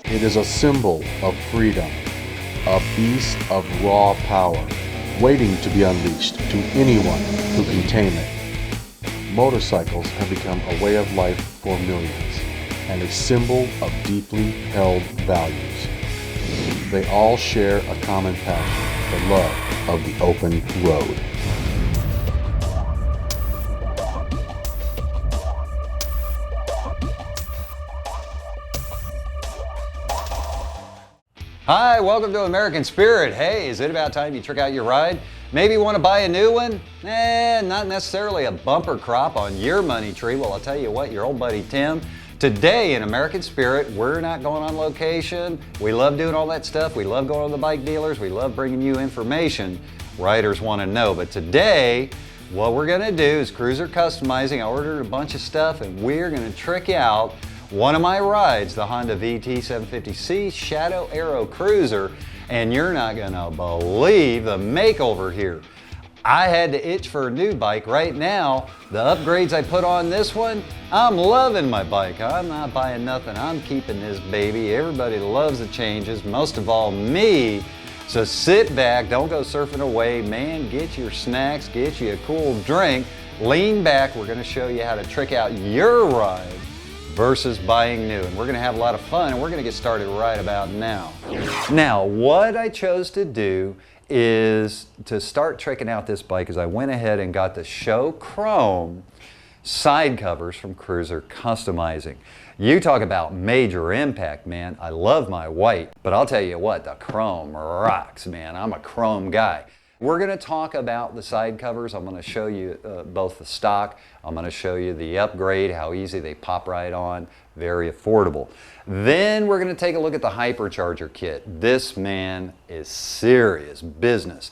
It is a symbol of freedom, a beast of raw power, waiting to be unleashed to anyone who can tame it. Motorcycles have become a way of life for millions and a symbol of deeply held values. They all share a common passion, the love of the open road. Hi, welcome to American Spirit. Hey, is it about time you trick out your ride? Maybe you want to buy a new one? Not necessarily a bumper crop on your money tree. Well, I'll tell you what, your old buddy Tim. Today in American Spirit, we're not going on location. We love doing all that stuff. We love going to the bike dealers. We love bringing you information riders want to know. But today, what we're going to do is cruiser customizing. I ordered a bunch of stuff and we're going to trick out one of my rides, the Honda VT750C Shadow Aero Cruiser, and you're not gonna believe the makeover here. I had to itch for a new bike. Right now, the upgrades I put on this one, I'm loving my bike. I'm not buying nothing, I'm keeping this baby. Everybody loves the changes, most of all me. So sit back, don't go surfing away. Man, get your snacks, get you a cool drink, lean back. We're gonna show you how to trick out your ride versus buying new. And we're gonna have a lot of fun and we're gonna get started right about now. Now, what I chose to do is to start tricking out this bike is I went ahead and got the Show Chrome side covers from Cruiser Customizing. You talk about major impact, man. I love my white, but I'll tell you what, the chrome rocks, man. I'm a chrome guy. We're going to talk about the side covers. I'm going to show you both the stock. I'm going to show you the upgrade, how easy they pop right on, very affordable. Then we're going to take a look at the hypercharger kit. This, man, is serious business.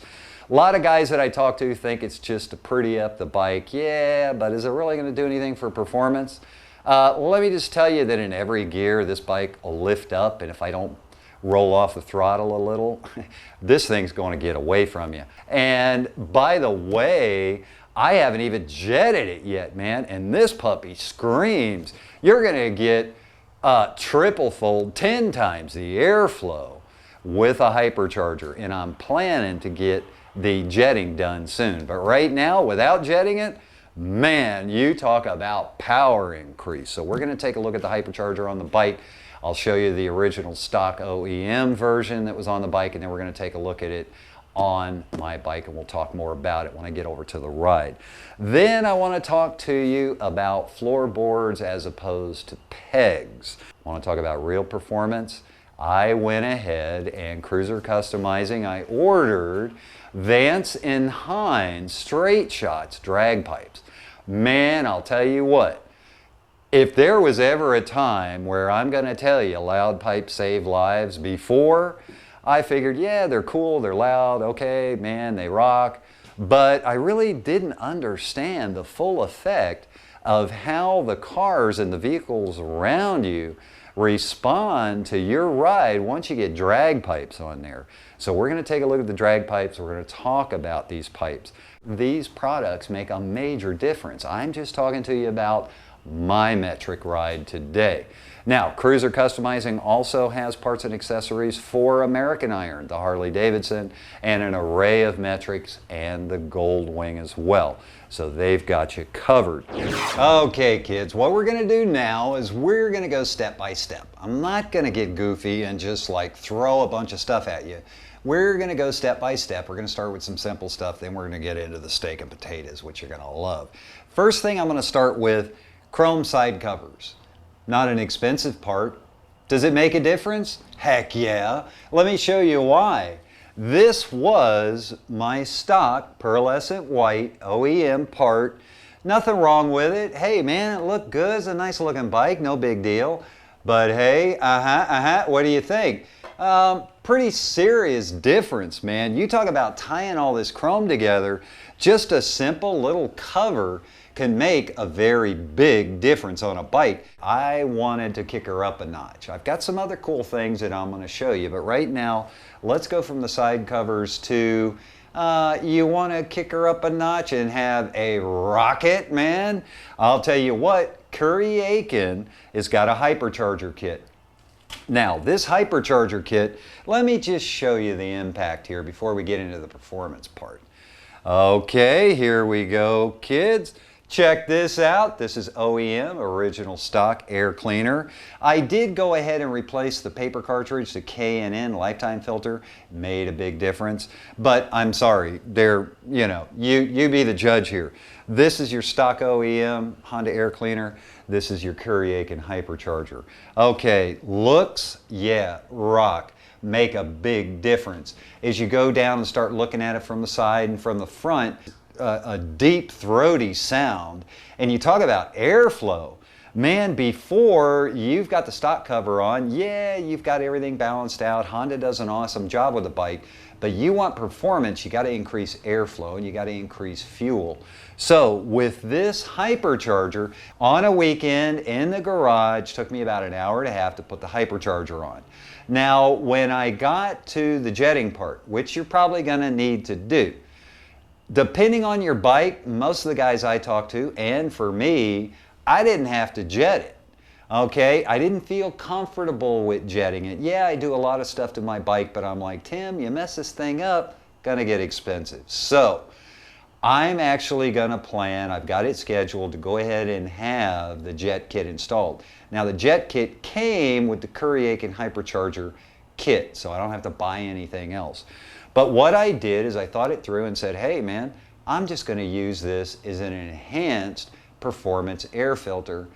A lot of guys that I talk to think it's just to pretty up the bike. Yeah, but is it really going to do anything for performance? Let me just tell you that in every gear, this bike will lift up, and if I don't roll off the throttle a little, this thing's going to get away from you. And by the way, I haven't even jetted it yet, man, and this puppy screams. You're going to get triple fold, 10 times the airflow with a hypercharger, and I'm planning to get the jetting done soon. But right now, without jetting it, man, you talk about power increase. So we're going to take a look at the hypercharger on the bike. I'll show you the original stock OEM version that was on the bike, and then we're going to take a look at it on my bike, and we'll talk more about it when I get over to the ride. Then I want to talk to you about floorboards as opposed to pegs. I want to talk about real performance. I went ahead and Cruiser Customizing, I ordered Vance and Hines straight shots drag pipes. Man, I'll tell you what, if there was ever a time where I'm going to tell you loud pipes save lives before, I figured, yeah, they're cool, they're loud, okay, man, they rock. But I really didn't understand the full effect of how the cars and the vehicles around you respond to your ride once you get drag pipes on there. So we're going to take a look at the drag pipes. We're going to talk about these pipes. These products make a major difference. I'm just talking to you about my metric ride today. Now, Cruiser Customizing also has parts and accessories for American Iron, the Harley Davidson, and an array of metrics and the Gold Wing as well. So they've got you covered. Okay, kids, what we're going to do now is we're going to go step by step. I'm not going to get goofy and just like throw a bunch of stuff at you. We're going to go step by step. We're going to start with some simple stuff, then we're going to get into the steak and potatoes, which you're going to love. First thing I'm going to start with chrome side covers. Not an expensive part. Does it make a difference? Heck yeah. Let me show you why. This was my stock pearlescent white OEM part. Nothing wrong with it. Hey man, it looked good. It's a nice looking bike, no big deal. But hey, what do you think? Pretty serious difference, man. You talk about tying all this chrome together, just a simple little cover can make a very big difference on a bike. I wanted to kick her up a notch. I've got some other cool things that I'm going to show you, but right now, let's go from the side covers to, you want to kick her up a notch and have a rocket, man? I'll tell you what, Curry Aiken has got a hypercharger kit. Now, this hypercharger kit, let me just show you the impact here before we get into the performance part. Okay, here we go, kids. Check this out. This is OEM, original stock air cleaner. I did go ahead and replace the paper cartridge, the K&N lifetime filter. Made a big difference. But I'm sorry, you be the judge here. This is your stock OEM Honda air cleaner. This is your Kuryakin hypercharger. Okay, looks, yeah, rock. Make a big difference. As you go down and start looking at it from the side and from the front, a deep throaty sound. And you talk about airflow. Man, before you've got the stock cover on, yeah, you've got everything balanced out. Honda does an awesome job with the bike, but you want performance, you got to increase airflow and you got to increase fuel. So with this hypercharger, on a weekend in the garage, took me about an hour and a half to put the hypercharger on. Now, when I got to the jetting part, which you're probably going to need to do, depending on your bike, most of the guys I talked to, and for me, I didn't have to jet it. Okay, I didn't feel comfortable with jetting it. Yeah, I do a lot of stuff to my bike, but I'm like, Tim, you mess this thing up, gonna get expensive. So I'm actually gonna plan, I've got it scheduled to go ahead and have the jet kit installed. Now the jet kit came with the Kuryakin hypercharger kit, so I don't have to buy anything else. But what I did is I thought it through and said, hey man, I'm just going to use this as an enhanced performance air filter,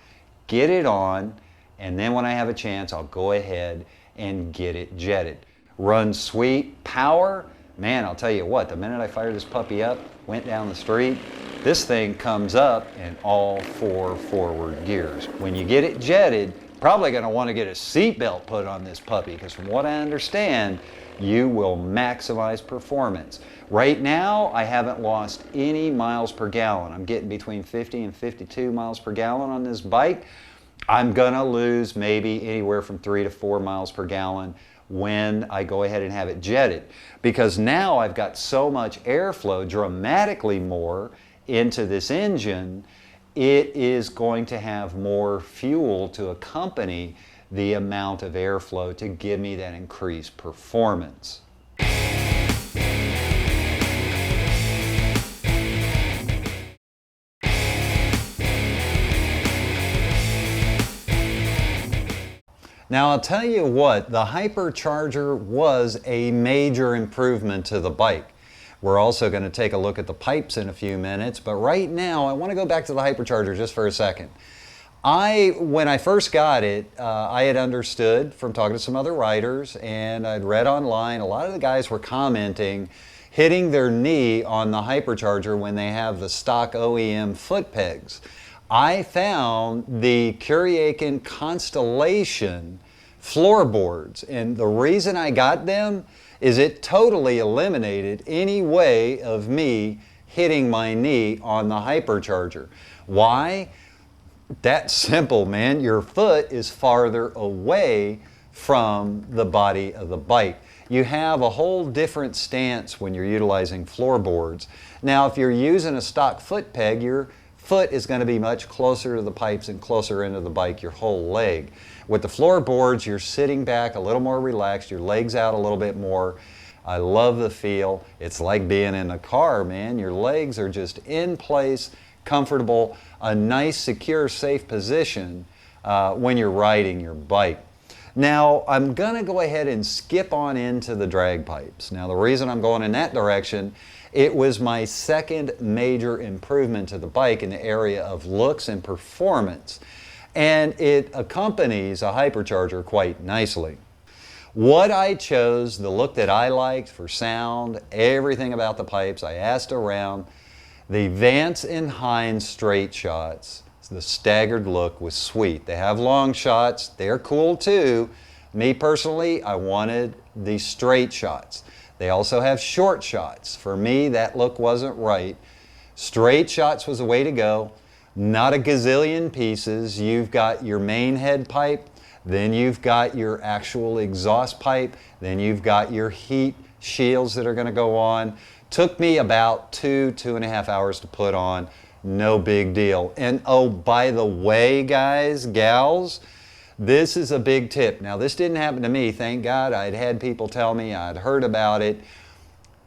get it on, and then when I have a chance, I'll go ahead and get it jetted. Runs sweet. Power, man, I'll tell you what, the minute I fired this puppy up, went down the street, this thing comes up in all 4 forward gears. When you get it jetted, probably going to want to get a seatbelt put on this puppy, because from what I understand, you will maximize performance. Right now, I haven't lost any miles per gallon. I'm getting between 50 and 52 miles per gallon on this bike. I'm gonna lose maybe anywhere from 3 to 4 miles per gallon when I go ahead and have it jetted, because now I've got so much airflow, dramatically more, into this engine. It is going to have more fuel to accompany the amount of airflow to give me that increased performance. Now I'll tell you what, the hypercharger was a major improvement to the bike. We're also going to take a look at the pipes in a few minutes, but right now I want to go back to the hypercharger just for a second. When I first got it, I had understood from talking to some other riders, and I'd read online, a lot of the guys were commenting, hitting their knee on the hypercharger when they have the stock OEM foot pegs. I found the Kuryakin Constellation floorboards, and the reason I got them is it totally eliminated any way of me hitting my knee on the hypercharger. Why? That's simple, man. Your foot is farther away from the body of the bike. You have a whole different stance when you're utilizing floorboards. Now, if you're using a stock foot peg, your foot is going to be much closer to the pipes and closer into the bike, your whole leg. With the floorboards, you're sitting back a little more relaxed, your legs out a little bit more. I love the feel. It's like being in a car, man. Your legs are just in place, comfortable, a nice, secure, safe position when you're riding your bike. Now, I'm going to go ahead and skip on into the drag pipes. Now, the reason I'm going in that direction, it was my second major improvement to the bike in the area of looks and performance, and it accompanies a hypercharger quite nicely. What I chose, the look that I liked for sound, everything about the pipes, I asked around. The Vance and Hines straight shots, the staggered look was sweet. They have long shots, they're cool too. Me personally, I wanted the straight shots. They also have short shots. For me, that look wasn't right. Straight shots was the way to go. Not a gazillion pieces. You've got your main head pipe, then you've got your actual exhaust pipe, then you've got your heat shields that are going to go on. Took me about 2.5 hours to put on. No big deal. And oh, by the way, guys, gals, This is a big tip. Now, this didn't happen to me, thank God. I'd had people tell me, I'd heard about it.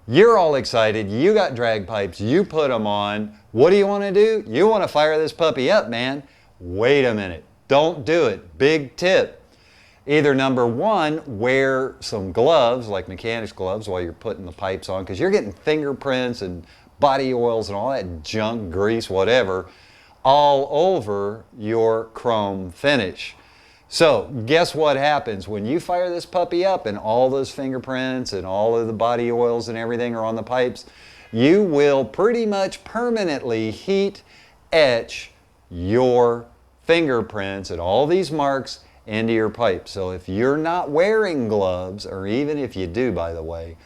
You're all excited, you got drag pipes, you put them on. What do you want to do? You want to fire this puppy up, man. Wait a minute, don't do it. Big tip. Either number one, wear some gloves, like mechanics gloves, while you're putting the pipes on, because you're getting fingerprints and body oils and all that junk, grease, whatever, all over your chrome finish. So guess what happens when you fire this puppy up and all those fingerprints and all of the body oils and everything are on the pipes? You will pretty much permanently heat etch your fingerprints and all these marks into your pipe. So if you're not wearing gloves, or even if you do, by the way,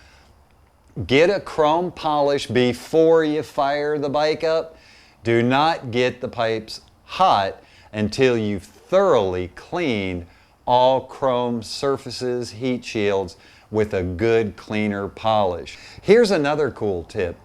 get a chrome polish before you fire the bike up. Do not get the pipes hot until you've thoroughly cleaned all chrome surfaces, heat shields with a good cleaner polish. Here's another cool tip.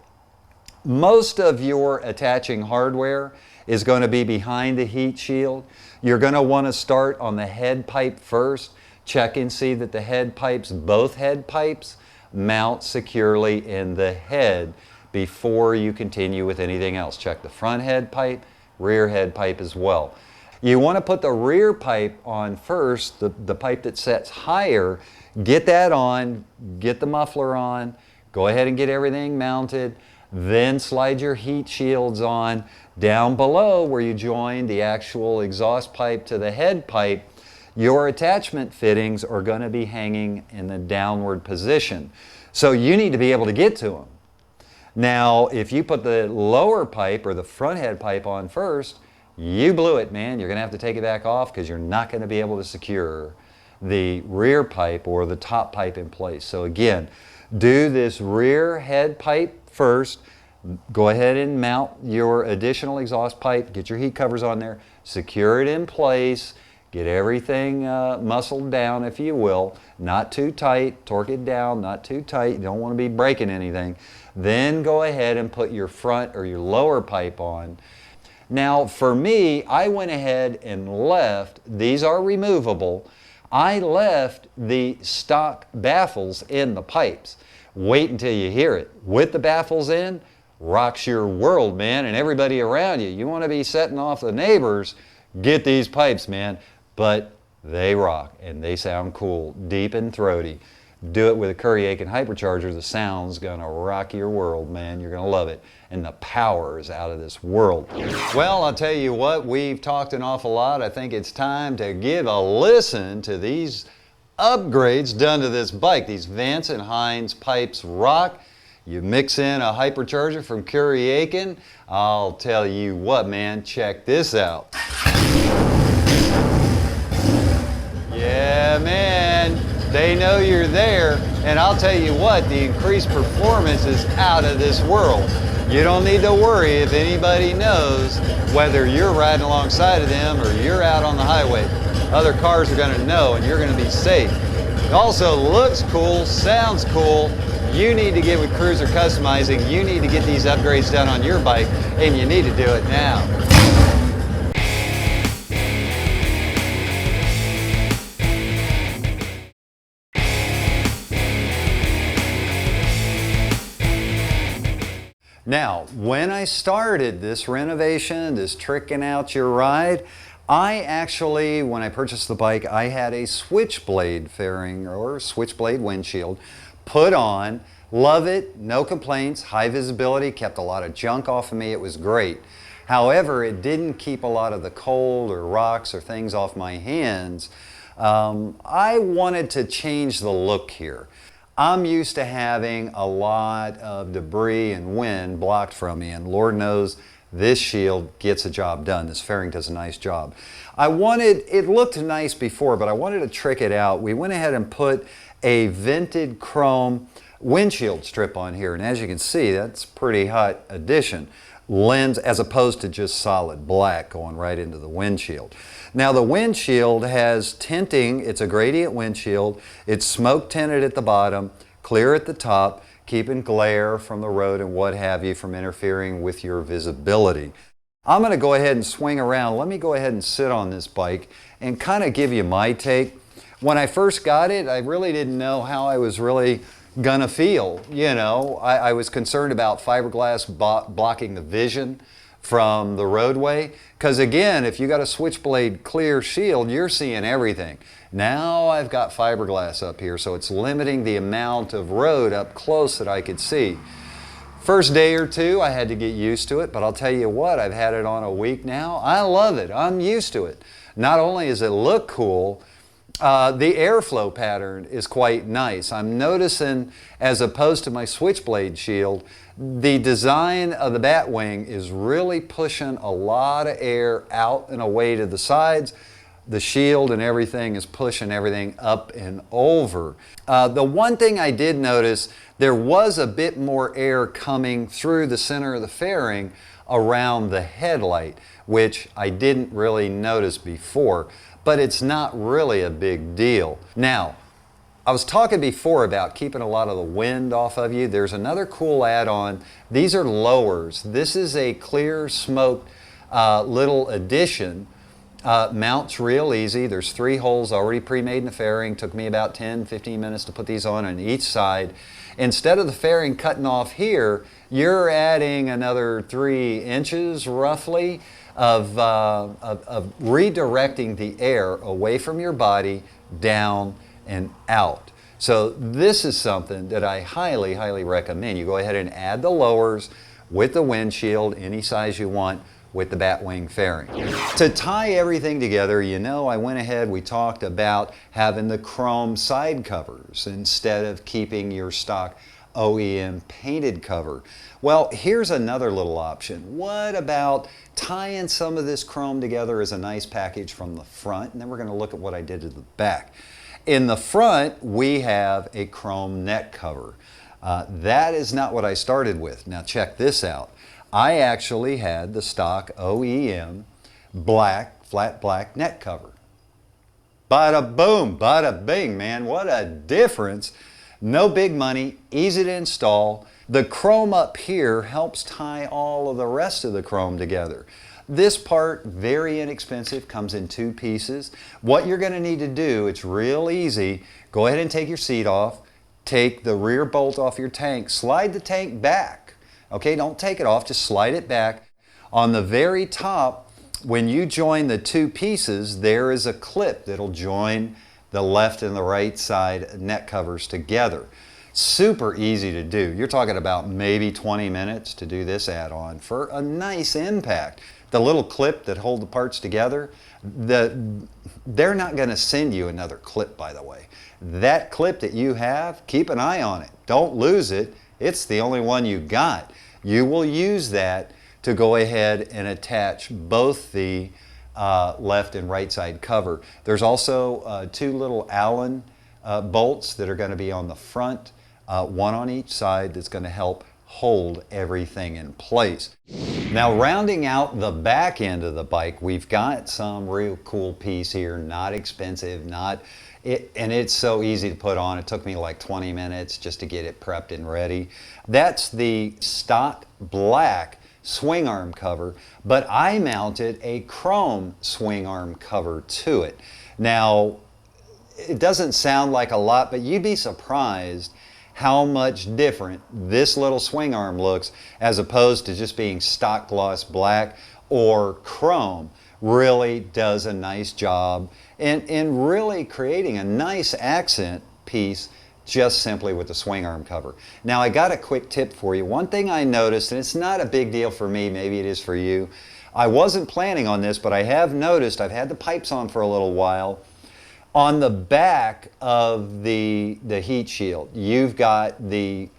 Most of your attaching hardware is going to be behind the heat shield. You're going to want to start on the head pipe first. Check and see that the head pipes, both head pipes, mount securely in the head before you continue with anything else. Check the front head pipe, rear head pipe as well. You want to put the rear pipe on first, the pipe that sets higher. Get that on, get the muffler on, go ahead and get everything mounted, then slide your heat shields on. Down below where you join the actual exhaust pipe to the head pipe, your attachment fittings are going to be hanging in the downward position. So you need to be able to get to them. Now, if you put the lower pipe or the front head pipe on first, you blew it, man. You're going to have to take it back off because you're not going to be able to secure the rear pipe or the top pipe in place. So again, do this rear head pipe first. Go ahead and mount your additional exhaust pipe. Get your heat covers on there. Secure it in place. Get everything muscled down, if you will. Not too tight. Torque it down. Not too tight. You don't want to be breaking anything. Then go ahead and put your front or your lower pipe on. Now, for me, I went ahead and left, these are removable, I left the stock baffles in the pipes. Wait until you hear it. With the baffles in, rocks your world, man, and everybody around you. You want to be setting off the neighbors, get these pipes, man. But they rock, and they sound cool, deep and throaty. Do it with a Curry Aiken hypercharger, the sound's gonna rock your world, man. You're gonna love it. And the power is out of this world. Well, I'll tell you what, we've talked an awful lot. I think it's time to give a listen to these upgrades done to this bike. These Vance and Hines pipes rock. You mix in a hypercharger from Curry Aiken. I'll tell you what, man, check this out. Yeah, man. They know you're there, and I'll tell you what, the increased performance is out of this world. You don't need to worry if anybody knows whether you're riding alongside of them or you're out on the highway. Other cars are going to know, and you're going to be safe. It also looks cool, sounds cool. You need to get with Cruiser Customizing. You need to get these upgrades done on your bike, and you need to do it now. Now, when I started this renovation, this tricking out your ride, I actually, when I purchased the bike, I had a switchblade fairing or switchblade windshield put on. Love it, no complaints, high visibility, kept a lot of junk off of me, it was great. However, it didn't keep a lot of the cold or rocks or things off my hands. I wanted to change the look here. I'm used to having a lot of debris and wind blocked from me, and Lord knows this shield gets a job done. This fairing does a nice job. It looked nice before, but I wanted to trick it out. We went ahead and put a vented chrome windshield strip on here, and as you can see, that's a pretty hot addition. Lens as opposed to just solid black going right into the windshield. Now the windshield has tinting, it's a gradient windshield, it's smoke tinted at the bottom, clear at the top, keeping glare from the road and what have you from interfering with your visibility. I'm going to go ahead and swing around. Let me go ahead and sit on this bike and kind of give you my take. When I first got it, I really didn't know how I was really gonna feel. You know, I was concerned about fiberglass blocking the vision from the roadway, because again, if you got a switchblade clear shield, you're seeing everything. Now I've got fiberglass up here, so it's limiting the amount of road up close that I could see. First day or two, I had to get used to it, but I'll tell you what, I've had it on a week now. I love it. I'm used to it. Not only does it look cool, the airflow pattern is quite nice. I'm noticing, as opposed to my switchblade shield, the design of the Batwing is really pushing a lot of air out and away to the sides. The shield and everything is pushing everything up and over. The one thing I did notice, there was a bit more air coming through the center of the fairing around the headlight, which I didn't really notice before, but it's not really a big deal. Now, I was talking before about keeping a lot of the wind off of you. There's another cool add-on. These are lowers. This is a clear smoke little addition. Mounts real easy. There's 3 holes already pre-made in the fairing. Took me about 10-15 minutes to put these on each side. Instead of the fairing cutting off here, you're adding another 3 inches roughly of redirecting the air away from your body, down and out. So this is something that I highly, highly recommend. You go ahead and add the lowers with the windshield, any size you want, with the Batwing fairing. To tie everything together, you know, I went ahead, we talked about having the chrome side covers instead of keeping your stock OEM painted cover. Well, here's another little option. What about tying some of this chrome together as a nice package from the front? And then we're going to look at what I did to the back. In the front, we have a chrome neck cover. That is not what I started with. Now check this out. I actually had the stock OEM black, flat black neck cover. Bada boom, bada bing, man. What a difference. No big money, easy to install. The chrome up here helps tie all of the rest of the chrome together. This part, very inexpensive, comes in 2 pieces. What you're going to need to do, it's real easy. Go ahead and take your seat off. Take the rear bolt off your tank. Slide the tank back. Okay, don't take it off, just slide it back. On the very top, when you join the 2 pieces, there is a clip that'll join the left and the right side neck covers together. Super easy to do. You're talking about maybe 20 minutes to do this add-on for a nice impact. The little clip that hold the parts together, they're not going to send you another clip, by the way. That clip that you have, keep an eye on it. Don't lose it. It's the only one you got. You will use that to go ahead and attach both the left and right side cover. There's also 2 little Allen bolts that are going to be on the front, 1 on each side, that's going to help hold everything in place. Now, rounding out the back end of the bike, we've got some real cool piece here, not expensive, and it's so easy to put on. It took me like 20 minutes just to get it prepped and ready. That's the stock black swing arm cover, but I mounted a chrome swing arm cover to it. Now, it doesn't sound like a lot, but you'd be surprised how much different this little swing arm looks as opposed to just being stock gloss black or chrome. Really does a nice job in really creating a nice accent piece just simply with the swing arm cover. Now, I got a quick tip for you. One thing I noticed, and it's not a big deal for me, maybe it is for you. I wasn't planning on this, but I have noticed, I've had the pipes on for a little while. On the back of the heat shield, you've got the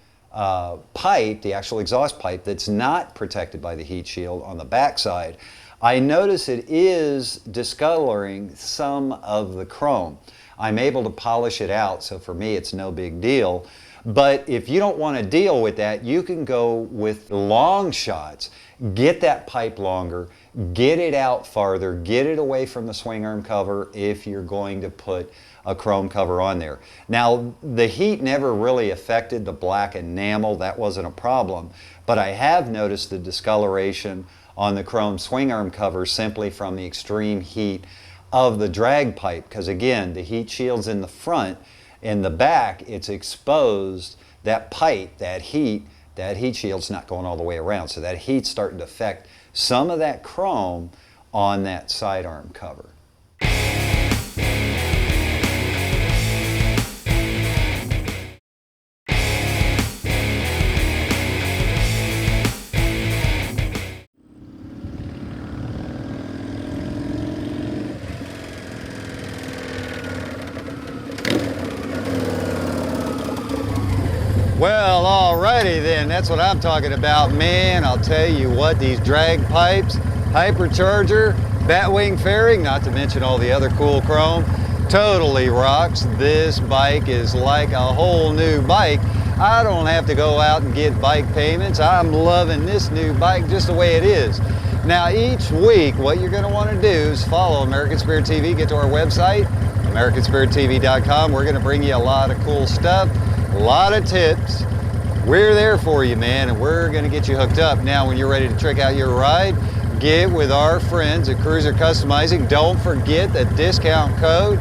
pipe, the actual exhaust pipe, that's not protected by the heat shield on the back side. I notice it is discoloring some of the chrome. I'm able to polish it out, so for me it's no big deal. But if you don't want to deal with that, you can go with long shots. Get that pipe longer, get it out farther, get it away from the swing arm cover if you're going to put a chrome cover on there. Now, the heat never really affected the black enamel. That wasn't a problem. But I have noticed the discoloration on the chrome swing arm cover simply from the extreme heat of the drag pipe, because again, the heat shield's in the front. In the back, it's exposed. That pipe, that heat shield's not going all the way around, so that heat's starting to affect some of that chrome on that sidearm cover. Well, alrighty then, that's what I'm talking about, man. I'll tell you what, these drag pipes, hypercharger, batwing fairing, not to mention all the other cool chrome, totally rocks. This bike is like a whole new bike. I don't have to go out and get bike payments. I'm loving this new bike just the way it is. Now each week, what you're gonna wanna do is follow American Spirit TV, get to our website, AmericanSpiritTV.com. We're gonna bring you a lot of cool stuff, a lot of tips. We're there for you, man, and we're gonna get you hooked up. Now, when you're ready to trick out your ride, get with our friends at Cruiser Customizing. Don't forget the discount code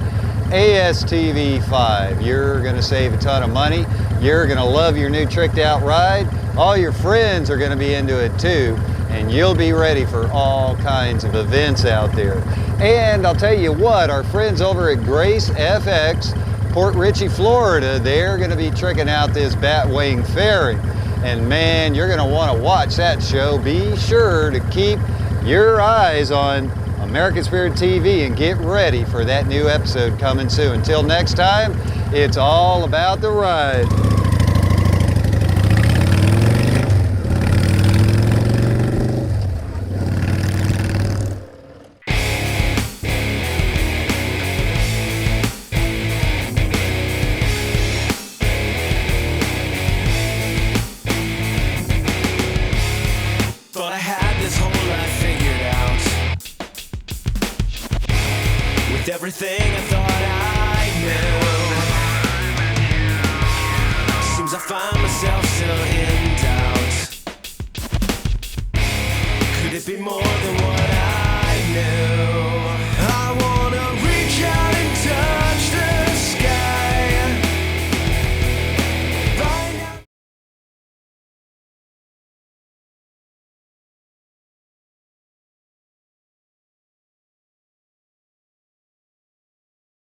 ASTV5. You're gonna save a ton of money. You're gonna love your new tricked out ride. All your friends are gonna be into it too, and you'll be ready for all kinds of events out there. And I'll tell you what, our friends over at Grace FX, Port Richey, Florida, they're going to be tricking out this batwing fairing. And man, you're going to want to watch that show. Be sure to keep your eyes on American Spirit TV and get ready for that new episode coming soon. Until next time, it's all about the ride. Everything I thought I knew, seems I find myself still in doubt. Could it be more than what